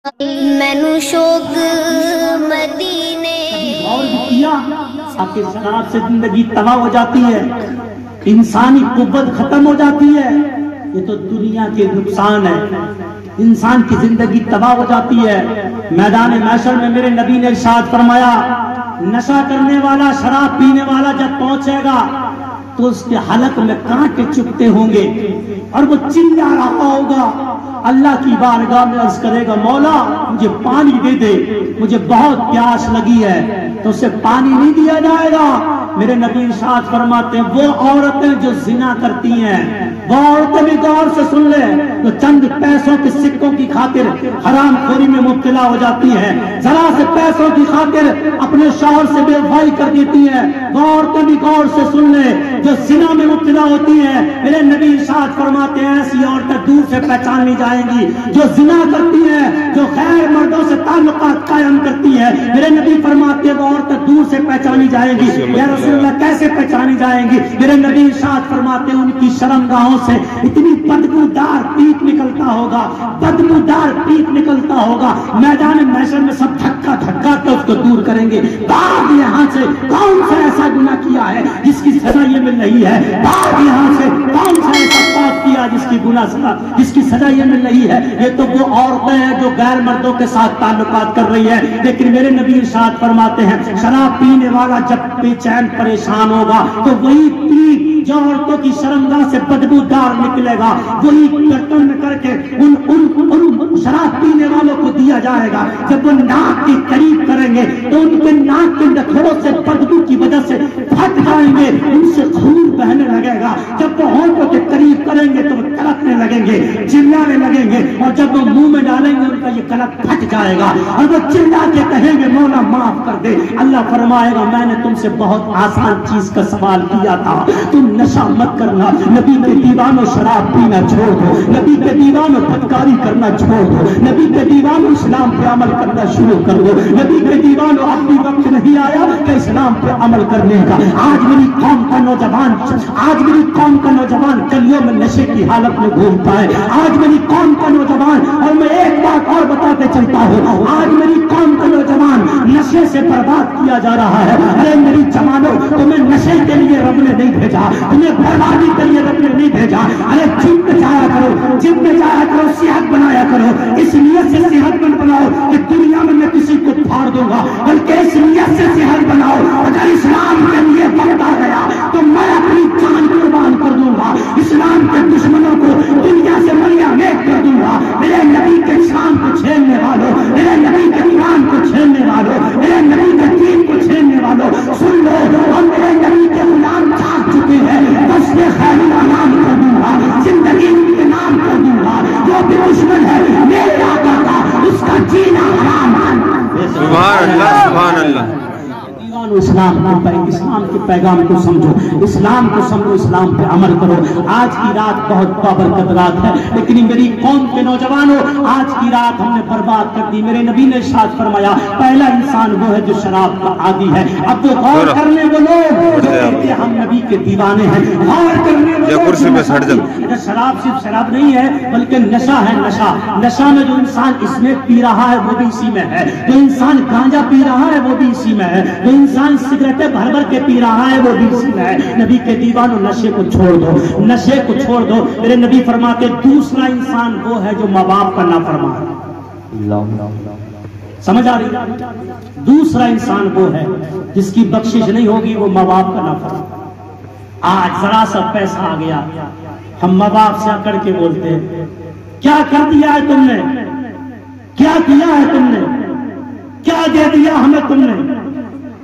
مینو شوق مدینے اور بھی کیا آپ کے شراب سے زندگی تباہ ہو جاتی ہے، انسانی قوت ختم ہو جاتی ہے. یہ تو دنیا کے نقصان ہے، انسان کی زندگی تباہ ہو جاتی ہے. میدان محشر میں میرے نبی نے ارشاد فرمایا، نشہ کرنے والا، شراب پینے والا جب پہنچے گا تو اس کے حلق میں کانٹے چبھتے ہوں گے اور وہ چلا رہا ہوگا، اللہ کی بارگاہ میں عرض کرے گا، مولا مجھے پانی دے دے، مجھے بہت پیاس لگی ہے. تو اسے پانی نہیں دیا جائے گا. میرے نبی ارشاد فرماتے ہیں وہ عورتیں جو زنا کرتی ہیں، وہ عورتیں بھی غور سے سن لیں، تو چند پیسوں کے سکوں کی خاطر حرام خوری میں مبتلا ہو جاتی ہیں، ذرا سے پیسوں کی خاطر اپنے شوہر سے بے وفائی کر دیتی ہیں، وہ عورتیں بھی غور سے سن لیں جو زنا میں مبتلا ہوتی ہیں. میرے نبی ارشاد فرماتے ہیں ایسی عورتیں دور سے پہچانی جائیں گی جو زنا کرتی ہیں، جو غیر مردوں سے تعلقات قائم کرتی ہیں. میرے نبی فرماتے ہیں وہ عورتیں دور سے پہچانی جائیں گی. یا رسول اللہ کیسے پہچانی جائیں گی؟ میرے نبی ارشاد فرماتے ہیں ان کی شرمگاہوں سے اتنی بدبودار پیپ نکلتا ہوگا، بدبودار پیپ نکلتا ہوگا، میدان محشر میں سب دھکا دھکا تو اس کو دور کریں گے. بعد یہاں سے کون سا ایسا گناہ کیا ہے جس کی سزا یہ مل رہی ہے؟ بعد یہاں سے کون سا ایسا پاپ کیا جس کی گناہ سزا جس کی سزا یہ مل رہی ہے؟ یہ تو وہ عورتیں ہیں جو غیر مردوں کے ساتھ تعلقات کر رہی ہے. لیکن میرے نبی ارشاد فرماتے ہیں شراب پینے والا جب بے چین پریشان ہوگا تو وہی پیپ جو عورتوں کی شرمگاہ سے بدبودار نکلے گا وہی برتن میں کر کے ان شراب پینے والوں کو دیا جائے گا. جب وہ ناک کے قریب کریں گے تو ان کے ناک کے نخروں سے بدبو کی وجہ سے پھٹ جائیں گے، ان سے خون بہنے لگے گا. جب وہ ہونٹوں کے قریب کریں گے تو وہ کلپنے لگیں گے، چلانے لگیں گے، اور جب وہ منہ میں ڈالیں گے ان کا یہ کلپ پھٹ جائے گا اور وہ چلا کے کہیں گے مولا معاف کر دے. اللہ فرمائے گا میں نے تم سے بہت آسان چیز کا سوال کیا تھا، تم نشہ مت کرنا. نبی کے دیوانوں شراب پینا چھوڑ دو، نبی کے دیوانوں بدکاری کرنا چھوڑ دو، نبی کے دیوانوں اسلام پہ عمل کرنا شروع کر دو. نبی کے دیوانوں اب بھی وقت نہیں آیا کہ اسلام پہ عمل کرنے کا. آج میری قوم کا نوجوان، آج میری قوم کا نوجوان گلیوں میں نشے کی حالت میں گھومتا ہے. آج میری قوم کا نوجوان، اور میں ایک بات اور بتاتے چلتا ہوں، آج میری قوم کا نوجوان نشے سے برباد کیا جا رہا ہے. ارے میری جوانوں تمہیں نشے کے لیے رب نے نہیں بھیجا، تمہیں بربادی کے لیے رب نے نہیں بھیجا. ارے جم میں جایا کرو، جم میں جایا کرو، صحت بنایا کرو. اس نیت سے صحت مند بناؤ کہ دنیا میں کسی کو پھاڑ دوں گا، بلکہ اس نیت سے صحت بناؤ اگر اسلام کے لیے وقت آ گیا تو میں اپنی جان قربان کر دوں گا، اسلام کے دشمنوں کو دنیا سے ملیا میٹ کر دوں گا. میرے نبی کے اسلام کو چھیڑنے والوں، میرے نبی کے قرآن کو چھیڑنے والوں، میرے نبی کے دین کو چھیڑنے والوں سن لو، ہم میرے نبی کے غلام جاگ چکے ہیں. بس یہ خیر نام کر دوں گا، زندگی کے نام کر دوں گا. جو بھی دشمن ہے میرے آقا کا اس کا جینا حرام ہے. سبحان اللہ سبحان اللہ. اسلام کے پیغام کو سمجھو، اسلام کو سمجھو، اسلام پہ عمل کرو. آج کی رات بہت بابرکت رات ہے، لیکن میری قوم کے نوجوانوں آج کی رات ہم نے برباد کر دی. میرے نبی نے ارشاد فرمایا پہلا انسان وہ ہے جو شراب کا عادی ہے. اب وہ غور کرنے وہ لوگ جو کہتے ہیں ہم نبی کے دیوانے ہیں، غور کرنے وہ لوگ شراب صرف شراب نہیں ہے بلکہ نشہ ہے. نشہ میں جو انسان اس میں پی رہا ہے وہ بھی اسی میں ہے، جو انسان گانجا پی رہا ہے وہ بھی اسی میں ہے، جو انسان سگریٹیں بھر بھر کے پی رہا ہے وہ بھی اسی میں ہے. نبی کے دیوانوں نشے کو چھوڑ دو، نشے کو چھوڑ دو. میرے نبی فرماتے دوسرا انسان وہ ہے جو ماں باپ کا نافرمان ہے. سمجھ آ رہی؟ دوسرا انسان وہ ہے جس کی بخشش نہیں ہوگی، وہ ماں باپ کا نافرمان. آج ذرا سا پیسہ آ گیا ہم ماں باپ سے اکڑ کے بولتے ہیں کیا کر دیا ہے تم نے، کیا کیا ہے تم نے، کیا دے دیا ہمیں تم نے،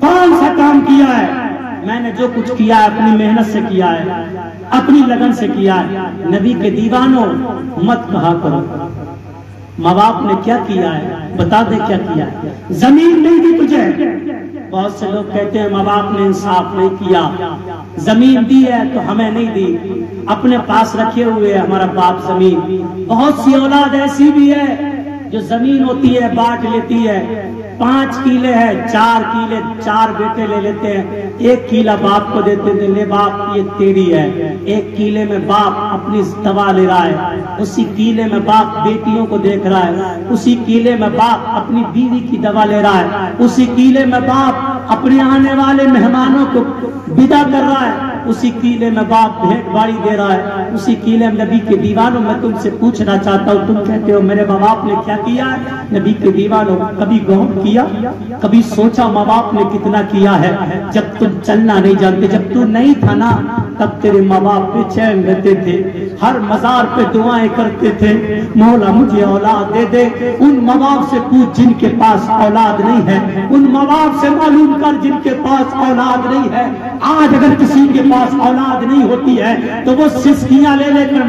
کون سا کام کیا ہے؟ میں نے جو کچھ کیا ہے اپنی محنت سے کیا ہے، اپنی لگن سے کیا ہے. نبی کے دیوانوں مت کہا کرو ماں باپ نے کیا کیا ہے، بتا دے کیا کیا ہے. زمین نہیں دی تجھے، بہت سے لوگ کہتے ہیں ماں باپ نے انصاف نہیں کیا، زمین دی ہے تو ہمیں نہیں دی، اپنے پاس رکھے ہوئے ہمارا باپ زمین. بہت سی اولاد ایسی بھی ہے جو زمین ہوتی ہے بانٹ لیتی ہے، 5 کیلے ہے، 4 کیلے 4 بیٹے لے لیتے ہیں، 1 کیلا باپ کو دیتے تھے، لے باپ یہ تیری ہے. 1 کیلے میں باپ اپنی دوا لے رہا ہے، اسی کیلے میں باپ بیٹیوں کو دیکھ رہا ہے، اسی کیلے میں باپ اپنی بیوی کی دوا لے رہا ہے، اسی کیلے میں باپ اپنے آنے والے مہمانوں کو ودا کر رہا ہے، اسی کیلے میں باپ بھیٹ باری دے رہا ہے، اسی کیلے میں نبی کے دیوانوں میں تم سے پوچھنا چاہتا ہوں، تم کہتے ہو میرے ماں باپ نے کیا کیا ہے؟ نبی کے دیوانوں کبھی غور کیا، کبھی سوچا ماں باپ نے کتنا کیا ہے؟ جب تم چلنا نہیں جانتے، جب تو نہیں تھا نا، تب تیرے ماں باپ بے چین رہتے تھے، ہر مزار پہ دعائیں کرتے تھے، مولا مجھے اولاد دے دے۔ ان ماں باپ سے پوچھ جن کے پاس اولاد نہیں ہے، ان ماں باپ سے معلوم کر جن کے پاس اولاد نہیں ہے۔ آج اگر کسی کے پاس اولاد نہیں ہوتی ہے تو وہ سسکیاں لے لے کر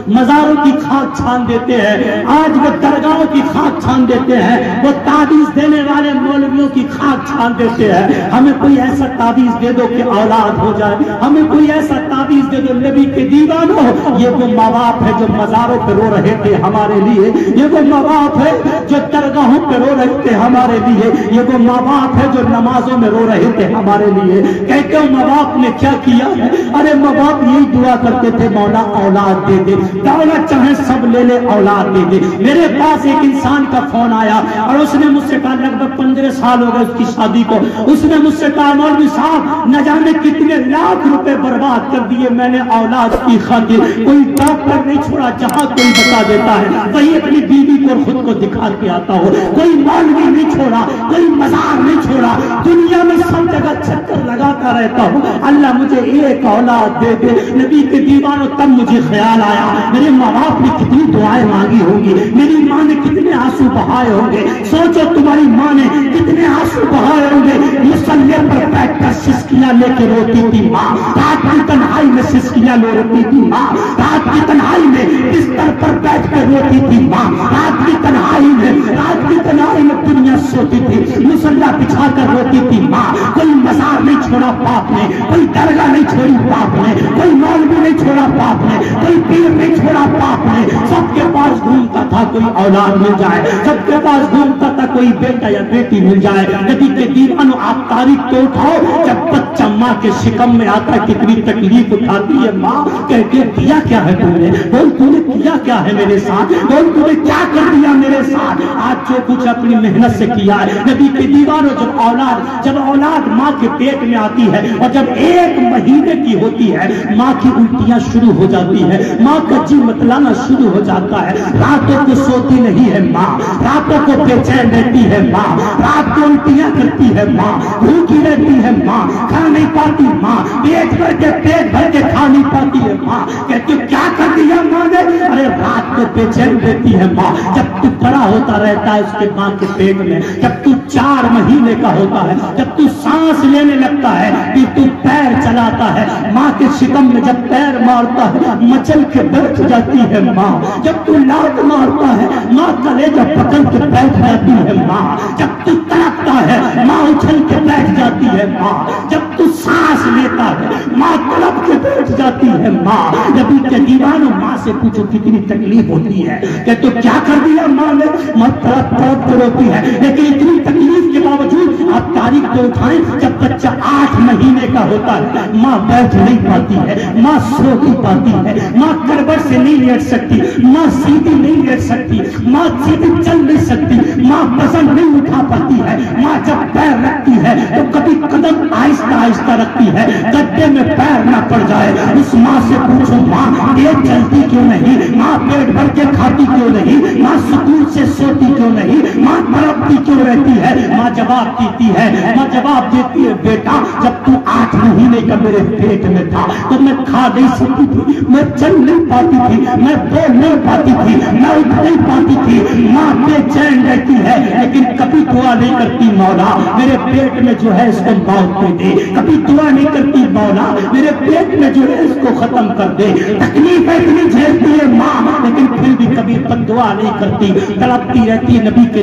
مزاروں کی خاک چھان دیتے ہیں، آج وہ درگاہوں کی خاک چھان دیتے ہیں، وہ تعویذ دینے والے مولویوں کی خاک چھان دیتے ہیں۔ ہمیں کوئی ایسا تعویذ دے دو کہ اولاد ہو جائے، ہمیں کوئی ایسا تعویذ دے دو نبی کے دیوانوں، یہ وہ ماں باپ ہے جو مزاروں پہ رو رہے تھے ہمارے لیے، یہ وہ ماں باپ ہے جو درگاہوں پہ رو رہے تھے ہمارے لیے، یہ وہ ماں باپ ہے جو نمازوں میں رو رہے تھے ہمارے لیے۔ کہتے ہو ماں باپ نے کیا کیا ہے؟ ارے ماں باپ یہی دعا کرتے تھے، مولا اولاد دے دے، دولت چاہے سب لے لے، اولاد دے دے۔ میرے پاس ایک انسان کا فون آیا اور اس نے مجھ سے کہا، لگ بھگ 15 سال ہو گئے اس کی شادی کو، اس نے مجھ سے کہا مولوی صاحب نہ جانے کتنے لاکھ روپے برباد کر دیے میں نے اولاد کی خاطر، کوئی ڈاکٹر نہیں چھوڑا، جہاں کوئی بتا دیتا ہے وہی اپنی بیوی کو خود کو دکھا کے آتا ہو، کوئی مولوی نہیں چھوڑا، کوئی مزار نہیں چھوڑا، دنیا میں سب جگہ چکر لگاتا رہتا ہوں، اللہ مجھے ایک اولاد دے دے۔ نبی کے دیوانوں تب مجھے خیال آیا میرے ماں باپ نے کتنی دعائیں مانگی ہوں گی، میری ماں نے کتنے آنسو بہائے ہوں گے، سوچو تمہاری ماں نے کتنے آنسو بہائے ہوں گے، مصلی پر بیٹھ کر سسکیاں لے کے روتی تھی ماں، رات کی تنہائی میں سسکیاں لے روتی تھی ماں، رات کی تنہائی میں بستر پر بیٹھ کر روتی تھی ماں، رات کی تنہائی میں دنیا سوتی تھی، مصلی بچھا کر روتی تھی ماں۔ کوئی مزار نہیں چھوڑا باپ نے، کوئی درگاہ نہیں چھوڑی باپ نے، کوئی مولوی نہیں چھوڑا باپ نے، کوئی پیر نہیں چھوڑا باپ نے، سب کے پاس گھومتا تھا کوئی اولاد مل جائے، سب کے پاس گھومتا تھا کوئی بیٹا یا بیٹی مل جائے۔ نبی کے دیوانوں آپ تاریخ تو اٹھاؤ، جب بچہ ماں کے شکم میں آتا ہے کتنی تکلیف اٹھاتی ہے ماں، کہتے ہیں کیا کیا ہے تم نے، بول تو نے کیا کیا ہے میرے ساتھ، بول تو نے کیا کر دیا میرے ساتھ، آج جو کچھ اپنی محنت سے کیا ہے۔ نبی کے دیوانوں جب اولاد ماں کے پیٹ میں آتی ہے اور جب 1 مہینے کی ہوتی ہے، ماں کی الٹیاں شروع ہو جاتی ہے، ماں کا جی متلانا شروع ہو جاتا ہے، راتوں کو سوتی نہیں ہے ماں، راتوں کو بے چین رہتی ہے ماں، رات کو الٹیاں کرتی ہے ماں، بھوکی رہتی ہے ماں، کھا نہیں پاتی ماں، پیٹ بھر کے کھا نہیں پاتی ہے ماں، کہتی کیا کر دیا ماں نے، ارے رات کو بے چین رہتی ہے ماں۔ جب تو بڑا ہوتا رہتا ہے اس کے ماں کے پیٹ میں، جب تو 4 مہینے کا ہوتا ہے، جب تو سانس لینے لگتا ہے، پھر تو پیر چلاتا ہے، ماں کے شکم میں جب پیر مارتا ہے مچل کے بیٹھ جاتی ہے ماں، جب تو لات مارتا ہے ماں کلیجہ پکڑ کے بیٹھ جاتی ہے ماں، جب تو تڑپتا ہے ماں اچھل کے بیٹھ جاتی ہے ماں، جب تو سانس لیتا ہے ماں تڑپ کے بیٹھ جاتی ہے ماں۔ نبی کے دیوانوں ماں سے پوچھو کتنی تکلیف ہوتی ہے، کہ تو کیا کر دیا ماں نے، ماں تڑپ تڑپ کے روتی ہے، لیکن اتنی تکلیف کے باوجود آپ تاریخ تو اٹھائیں، جب بچہ 8 مہینے کا ہوتا ہے ماں بیٹھ نہیں پاتی ہے، ماں سو نہیں پاتی ہے، ماں کروٹ سے نہیں لیٹ سکتی، ماں سیدھی نہیں لیٹ سکتی، ماں سیدھی چل نہیں سکتی، ماں وزن نہیں اٹھا پاتی ہے، ماں جب پیر رکھتی ہے تو کبھی قدم آہستہ آہستہ رکھتی ہے، گدے میں پیر نہ پڑ جائے۔ اس ماں سے پوچھو ماں تیز چلتی کیوں نہیں، ماں پیٹ بھر کے کھاتی کیوں نہیں، ماں سکون سے سوتی کیوں نہیں، ماں تڑپتی کیوں رہتی ہے؟ ماں جواب دیتی ہے، ماں جواب دیتی ہے بیٹا جب تو 8 مہینے کا میرے پیٹ میں تھا تو میں کھا نہیں سکتی تھی، میں چل نہیں پاتی تھی، میں بول نہیں پاتی تھی، میں اٹھ نہیں پاتی تھی، ماں بے چین رہتی ہے لیکن کبھی دعا نہیں کرتی مولا میرے پیٹ میں جو ہے اس کو موت دے دے، کبھی دعا نہیں کرتی مولا میرے پیٹ میں جو ہے اس کو ختم کر دے۔ تکلیف اتنی جھیلتی ہے ماں لیکن پھر بھی کبھی دعا نہیں کرتی، تڑپتی رہتی ہے۔ نبی کے